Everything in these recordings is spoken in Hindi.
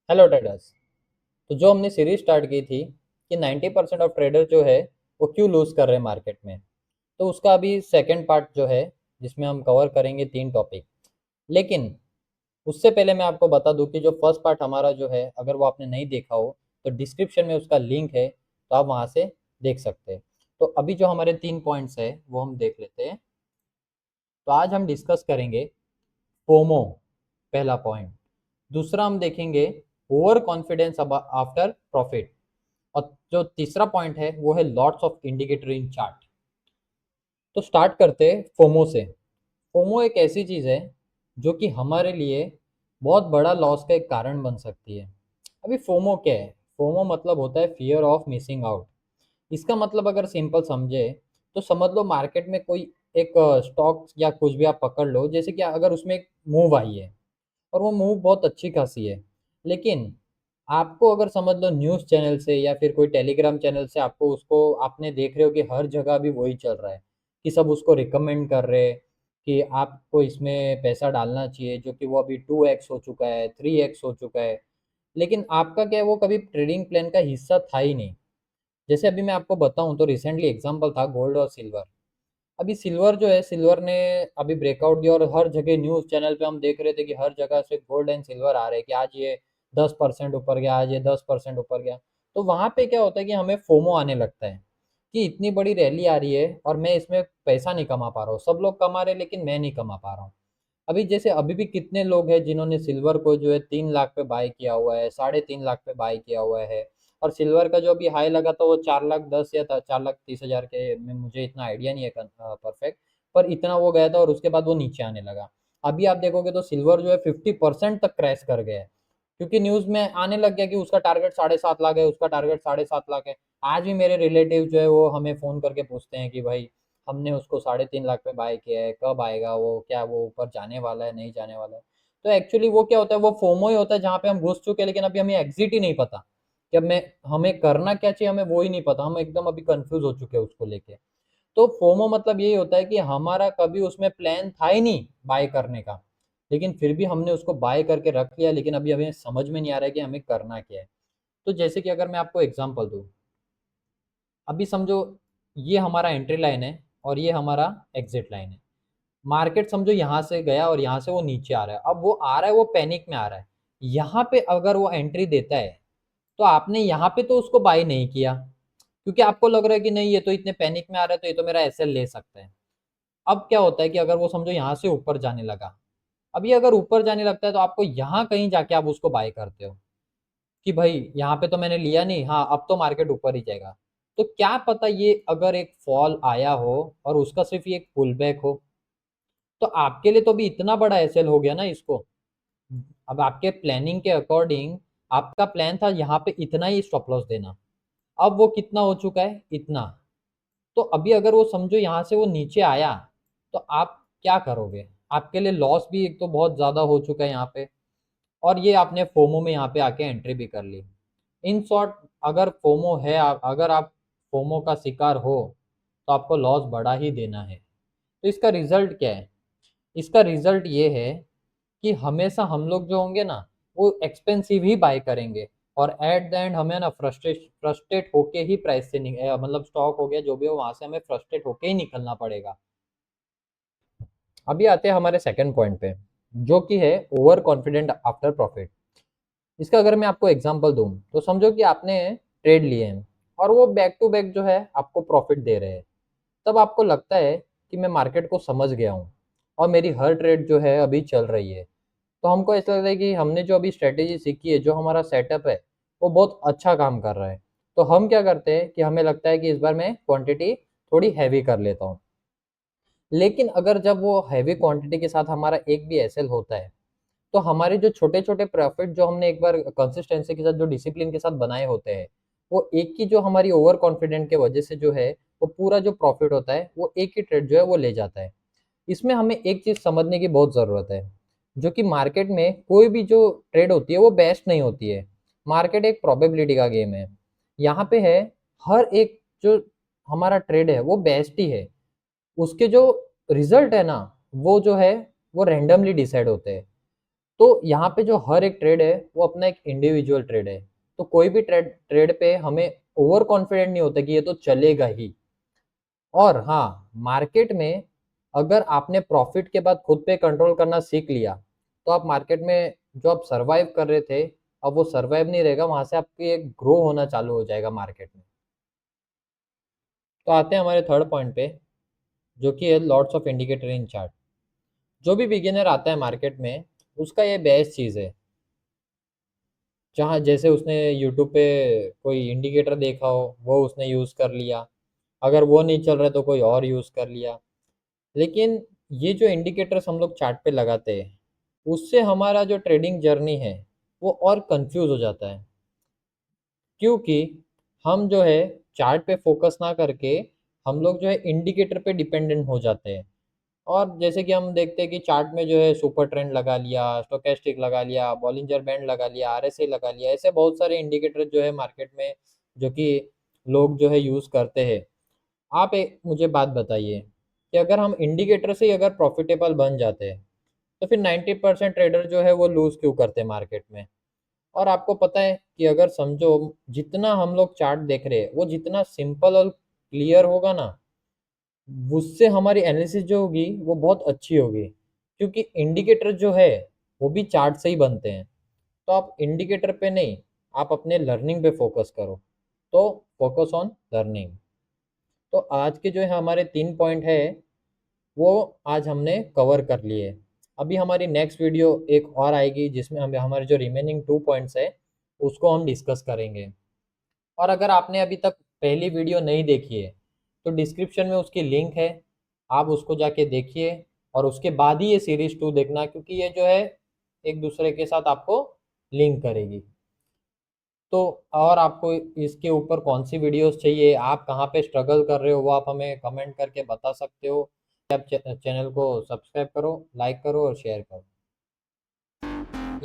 Hello traders. तो जो हमने सीरीज स्टार्ट की थी कि 90% ऑफ ट्रेडर जो है वो क्यों लूज कर रहे हैं मार्केट में, तो उसका अभी सेकंड पार्ट जो है जिसमें हम कवर करेंगे 3 टॉपिक। लेकिन उससे पहले मैं आपको बता दूं कि जो फर्स्ट पार्ट हमारा जो है, अगर वो आपने नहीं देखा हो तो डिस्क्रिप्शन में उसका लिंक है, तो आप वहाँ से देख सकते हैं। तो अभी जो हमारे 3 पॉइंट्स है वो हम देख लेते हैं। तो आज हम डिस्कस करेंगे फोमो, पहला पॉइंट। दूसरा हम देखेंगे ओवर कॉन्फिडेंस आफ्टर प्रॉफिट। और जो तीसरा पॉइंट है वो है lots of indicator in chart. तो स्टार्ट करते हैं फोमो से। फोमो एक ऐसी चीज़ है जो कि हमारे लिए बहुत बड़ा लॉस का एक कारण बन सकती है। अभी फोमो क्या है? फोमो मतलब होता है फियर ऑफ मिसिंग आउट। इसका मतलब अगर सिंपल समझे तो समझ लो मार्केट में कोई एक स्टॉक या कुछ भी आप पकड़ लो, जैसे कि अगर उसमें एक मूव आई है और वो मूव बहुत अच्छी खासी है, लेकिन आपको अगर समझ लो न्यूज़ चैनल से या फिर कोई टेलीग्राम चैनल से आपको उसको आपने देख रहे हो कि हर जगह अभी वही चल रहा है, कि सब उसको रिकमेंड कर रहे हैं कि आपको इसमें पैसा डालना चाहिए, जो कि वो अभी 2x हो चुका है, 3x हो चुका है। लेकिन आपका क्या है, वो कभी ट्रेडिंग प्लान का हिस्सा था ही नहीं। जैसे अभी मैं आपको बताऊं तो रिसेंटली एग्जांपल था गोल्ड और सिल्वर। अभी सिल्वर जो है, सिल्वर ने अभी ब्रेकआउट दिया और हर जगह न्यूज़ चैनल पे हम देख रहे थे कि हर जगह से गोल्ड एंड सिल्वर आ रहे हैं कि आज ये 10% ऊपर गया, आज ये 10% ऊपर गया। तो वहाँ पे क्या होता है कि हमें फोमो आने लगता है कि इतनी बड़ी रैली आ रही है और मैं इसमें पैसा नहीं कमा पा रहा हूँ, सब लोग कमा रहे हैं लेकिन मैं नहीं कमा पा रहा हूँ। अभी जैसे अभी भी कितने लोग हैं जिन्होंने सिल्वर को जो है 3 लाख पे बाय किया हुआ है, 3.5 लाख पे बाय किया हुआ है। और सिल्वर का जो अभी हाई लगा था वो 4,10,000 या 4,30,000 के में, मुझे इतना आइडिया नहीं है परफेक्ट। पर इतना वो गया था और उसके बाद वो नीचे आने लगा। अभी आप देखोगे तो सिल्वर जो है 50% तक क्रैश कर गया है, क्योंकि न्यूज में आने लग गया कि उसका टारगेट 7.5 लाख है, उसका टारगेट 7.5 लाख है। आज भी मेरे रिलेटिव जो है वो हमें फोन करके पूछते हैं कि भाई हमने उसको 3.5 लाख पे बाय किया है, कब आएगा वो, क्या वो ऊपर जाने वाला है, नहीं जाने वाला है। तो एक्चुअली वो क्या होता है, वो फोमो ही होता है जहाँ पे हम घुस चुके हैं लेकिन अभी हमें एग्जिट ही नहीं पता कि अब मैं हमें करना क्या चाहिए, हमें वो ही नहीं पता, हम एकदम अभी कंफ्यूज हो चुके हैं उसको लेके। तो फोमो मतलब यही होता है कि हमारा कभी उसमें प्लान था ही नहीं बाय करने का, लेकिन फिर भी हमने उसको बाय करके रख लिया, लेकिन अभी हमें समझ में नहीं आ रहा है कि हमें करना क्या है। तो जैसे कि अगर मैं आपको एग्जांपल दूं, अभी समझो ये हमारा एंट्री लाइन है और ये हमारा एग्जिट लाइन है। मार्केट समझो यहाँ से गया और यहाँ से वो नीचे आ रहा है, अब वो आ रहा है, वो पैनिक में आ रहा है। यहाँ पे अगर वो एंट्री देता है तो आपने यहाँ पे तो उसको बाय नहीं किया, क्योंकि आपको लग रहा है कि नहीं ये तो इतने पैनिक में आ रहा है तो ये तो मेरा एसएल ले सकता है। अब क्या होता है कि अगर वो समझो यहाँ से ऊपर जाने लगा, अब ये अगर ऊपर जाने लगता है तो आपको यहाँ कहीं जाके आप उसको बाय करते हो कि भाई यहाँ पे तो मैंने लिया नहीं, हाँ अब तो मार्केट ऊपर ही जाएगा। तो क्या पता ये अगर एक फॉल आया हो और उसका सिर्फ ये एक पुल बैक हो, तो आपके लिए तो अभी इतना बड़ा एसएल हो गया ना इसको। अब आपके प्लानिंग के अकॉर्डिंग आपका प्लान था यहाँ पे इतना ही स्टॉप लॉस देना, अब वो कितना हो चुका है, इतना। तो अभी अगर वो समझो यहाँ से वो नीचे आया तो आप क्या करोगे? आपके लिए लॉस भी एक तो बहुत ज़्यादा हो चुका है यहाँ पे, और ये आपने फोमो में यहाँ पे आके एंट्री भी कर ली। इन शॉर्ट, अगर फोमो है, अगर आप फोमो का शिकार हो तो आपको लॉस बड़ा ही देना है। तो इसका रिजल्ट क्या है? इसका रिजल्ट ये है कि हमेशा हम लोग जो होंगे ना, वो एक्सपेंसिव ही बाय करेंगे और एट द एंड हमें ना फ्रस्ट्रेट होके ही प्राइस से मतलब स्टॉक हो गया जो भी हो, वहां से हमें फ्रस्ट्रेट होके ही निकलना पड़ेगा। अभी आते हैं हमारे सेकंड पॉइंट पे, जो कि है ओवर कॉन्फिडेंट आफ्टर प्रॉफिट। इसका अगर मैं आपको एग्जांपल दूं तो समझो कि आपने ट्रेड लिए हैं और वो बैक टू बैक जो है आपको प्रॉफिट दे रहे हैं। तब आपको लगता है कि मैं मार्केट को समझ गया हूँ और मेरी हर ट्रेड जो है अभी चल रही है। तो हमको ऐसा लगता है कि हमने जो अभी स्ट्रेटेजी सीखी है, जो हमारा सेटअप है, वो बहुत अच्छा काम कर रहा है। तो हम क्या करते हैं कि हमें लगता है कि इस बार मैं क्वांटिटी थोड़ी हैवी कर लेता हूँ। लेकिन अगर जब वो हैवी क्वांटिटी के साथ हमारा एक भी एसएल होता है, तो हमारे जो छोटे छोटे प्रॉफिट जो हमने एक बार कंसिस्टेंसी के साथ, जो डिसिप्लिन के साथ बनाए होते हैं, वो एक ही जो हमारी ओवर कॉन्फिडेंट के वजह से जो है, वो पूरा जो प्रॉफिट होता है वो एक ही ट्रेड जो है वो ले जाता है। इसमें हमें एक चीज समझने की बहुत जरूरत है, जो कि मार्केट में कोई भी जो ट्रेड होती है वो बेस्ट नहीं होती है। मार्केट एक प्रोबेबिलिटी का गेम है। यहाँ पे है, हर एक जो हमारा ट्रेड है वो बेस्ट ही है, उसके जो रिजल्ट है ना, वो जो है वो रैंडमली डिसाइड होते हैं। तो यहाँ पे जो हर एक ट्रेड है वो अपना एक इंडिविजुअल ट्रेड है। तो कोई भी ट्रेड ट्रेड पे हमें ओवर कॉन्फिडेंट नहीं होता कि ये तो चलेगा ही। और हाँ, मार्केट में अगर आपने प्रॉफिट के बाद खुद पे कंट्रोल करना सीख लिया, तो आप मार्केट में जो आप सर्वाइव कर रहे थे, अब वो सर्वाइव नहीं रहेगा, वहां से आपकी एक ग्रो होना चालू हो जाएगा मार्केट में। तो आते हैं हमारे थर्ड पॉइंट पे, जो कि है lots of indicator in chart. जो भी बिगिनर आता है मार्केट में, उसका ये बेस्ट चीज़ है, जहाँ जैसे उसने यूट्यूब पे कोई इंडिकेटर देखा हो वो उसने यूज़ कर लिया, अगर वो नहीं चल रहा है तो कोई और यूज़ कर लिया। लेकिन ये जो इंडिकेटर्स हम लोग चार्ट पे लगाते हैं, उससे हमारा जो ट्रेडिंग जर्नी है वो और कंफ्यूज हो जाता है, क्योंकि हम जो है चार्ट पे फोकस ना करके हम लोग जो है इंडिकेटर पे डिपेंडेंट हो जाते हैं। और जैसे कि हम देखते हैं कि चार्ट में जो है सुपर ट्रेंड लगा लिया, स्टोकेस्टिक लगा लिया, बॉलिंजर बैंड लगा लिया, आरएसआई लगा लिया, ऐसे बहुत सारे इंडिकेटर जो है मार्केट में, जो कि लोग जो है यूज़ करते हैं। आप एक मुझे बात बताइए कि अगर हम इंडिकेटर से ही अगर प्रॉफिटेबल बन जाते हैं, तो फिर 90% ट्रेडर जो है वो लूज़ क्यों करते हैं मार्केट में। और आपको पता है कि अगर समझो जितना हम लोग चार्ट देख रहे हैं वो जितना सिंपल और क्लियर होगा ना, उससे हमारी एनालिसिस जो होगी वो बहुत अच्छी होगी, क्योंकि इंडिकेटर जो है वो भी चार्ट से ही बनते हैं। तो आप इंडिकेटर पे नहीं, आप अपने लर्निंग पे फोकस करो। तो फोकस ऑन लर्निंग। तो आज के जो है हमारे 3 पॉइंट है, वो आज हमने कवर कर लिए। अभी हमारी नेक्स्ट वीडियो एक और आएगी जिसमें हम हमारे जो रिमेनिंग 2 पॉइंट्स है उसको हम डिस्कस करेंगे। और अगर आपने अभी तक पहली वीडियो नहीं देखी है, तो डिस्क्रिप्शन में उसकी लिंक है, आप उसको जाके देखिए और उसके बाद ही ये सीरीज 2 देखना, क्योंकि ये जो है एक दूसरे के साथ आपको लिंक करेगी। तो और आपको इसके ऊपर कौन सी वीडियोस चाहिए, आप कहाँ पे स्ट्रगल कर रहे हो, वो आप हमें कमेंट करके बता सकते हो। आप चैनल को सब्सक्राइब करो, लाइक करो और शेयर करो।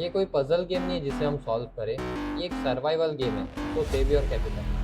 ये कोई पजल गेम नहीं है जिसे हम सॉल्व करें, ये एक सर्वाइवल गेम है, तो सेव योर कैपिटल।